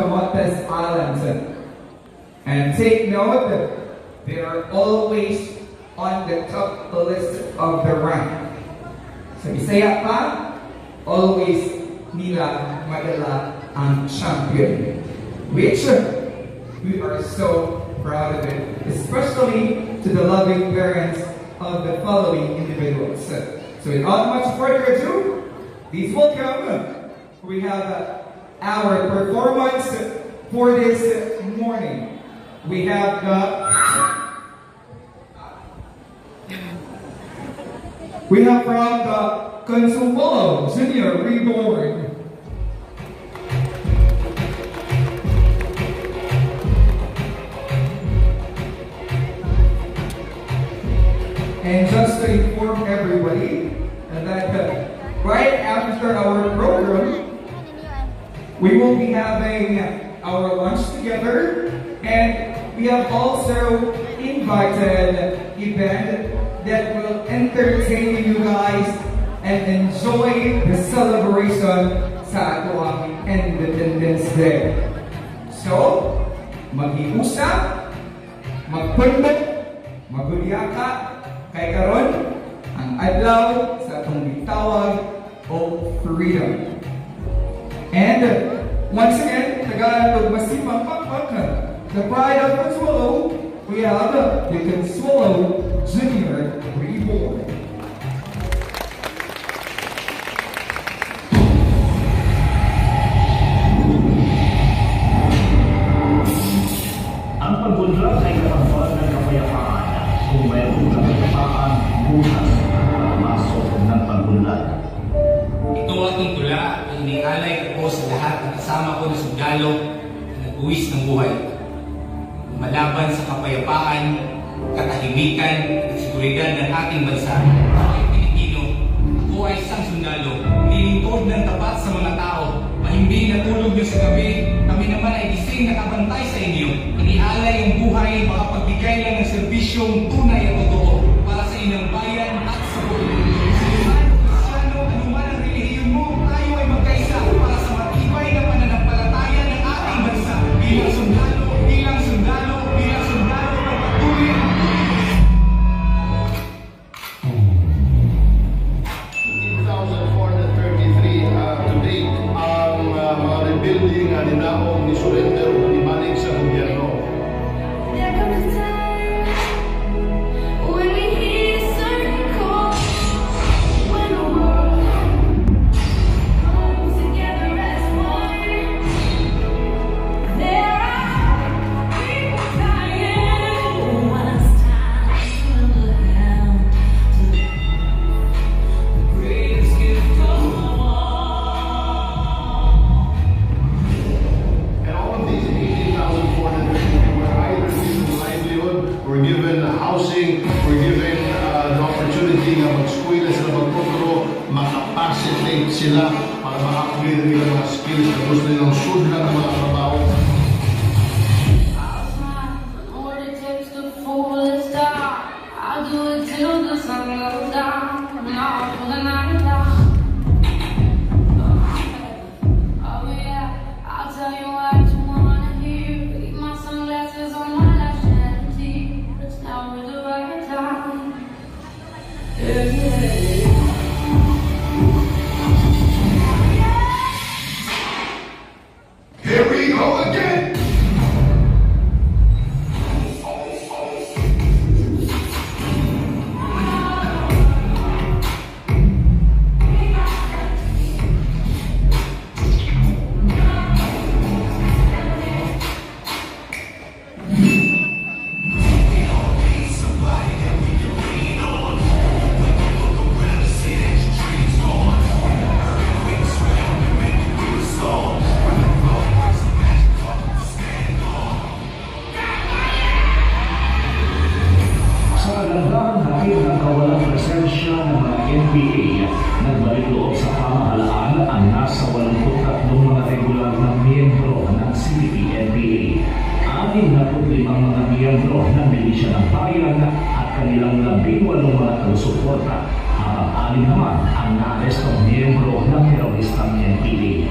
Camotes Islands. And take note, they are always on the top list of the rank. So Bisaya pa, always nila madala ang champion. Which we are so proud of it, especially to the loving parents of the following individuals. So without much further ado, please welcome, we have our performance for this morning. We have from the Consuelo Junior Reborn. And just to inform everybody that right after our program, we will be having our lunch together, and we have also invited event that will entertain you guys and enjoy the celebration sa ating Independence Day. So, mag-iusap, magpundot, magulyaka, kay karon ang adlaw sa atong gitawag o freedom. And once again, tagalog masipang pakpak, the pride of Consuelo, we have the Consuelo Junior Reborn. Ang pagbundrag ay katambal ng kapayapaan. Kung mayroong kapayapaan, buhay ang masok ng pagbundrag. Ito aking tula ay inialay ko sa lahat ng kasama ko na sundalo na nag-uwis ng buhay. Lumalaban sa kapayapaan, katahimikan at seguridad ng ating bansa. Aking Pilipino, ako ay isang sundalo, nilingkod ng tapat sa mga tao. Mahimbing na tulog niyo sa gabi, kami naman ay gising nakabantay sa inyo. Inialay ang buhay, makapagbigay lang ng serbisyong tunay at totoo para sa inyong bayan at sa buong mundo. Musulman, Kristyano, anuman ang relihiyon mo, tayo ay magkaisa para sa matibay na pananampalataya ng ating bansa. Bilang sundalo, bilang sundalo, bilang sundalo, pagpatuloy ang 1,433 to date ang mga rebuilding na ninaong ni surrender o ibalik sa gobyerno. There comes a time when we hear certain calls, when the world comes together as one. There are people dying. When it's time to look down to the greatest gift of all. And all of these 18,433 were either given livelihood, were given housing, were given the opportunity na mag-school sila magtuturo, makapacitate sila para ma-upgrade ang ilang mga skills na gusto nilang sudlan ang mga trabaho. I'll smile, know what it takes to fool this star. I'll do it till the sun goes down, and I'll pull the night down. Oh yeah, I'll tell you what you wanna hear. Keep my sunglasses on my lash and teeth. It's now the right time. Yeah, yeah. Here we go again! Sa kagandahan hatid ng kawalang presensya ng mga NBA, nagbalik loob sa pamahalaan ang nasa 83 mga regular na miyembro ng CBP-NBA. 65 mga miyembro ng Milisya ng Bayan at kanilang 18 mga talusuporta, habang 6 naman ang naarestong miyembro ng teroristang NPA.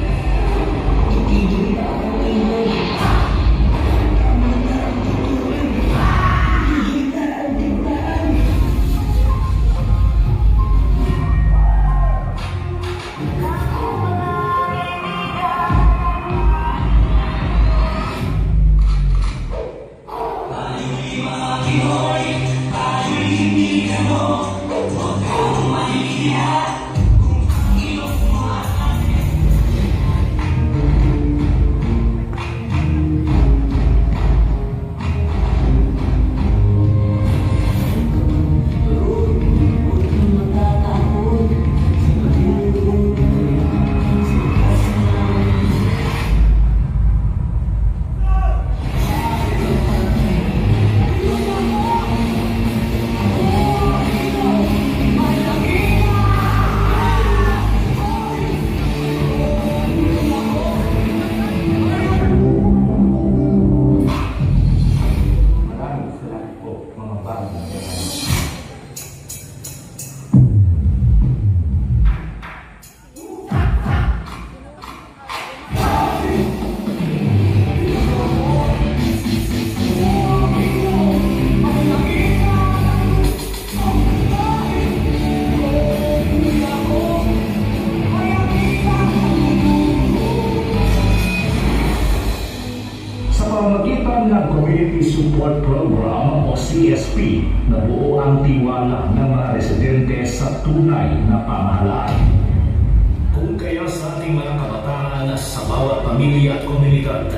pamamagitan ng Community Support Program o CSP, nabuo ang tiwala ng mga residente sa tunay na pamahalaan. Kung kaya sa ating mga kabataan sa bawat pamilya at komunidad,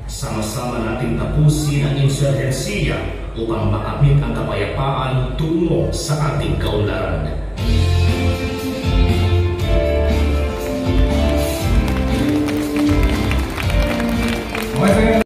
sama-sama nating tapusin ang insurhensiya upang makamit ang kapayapaan tungo sa ating kaunlaran.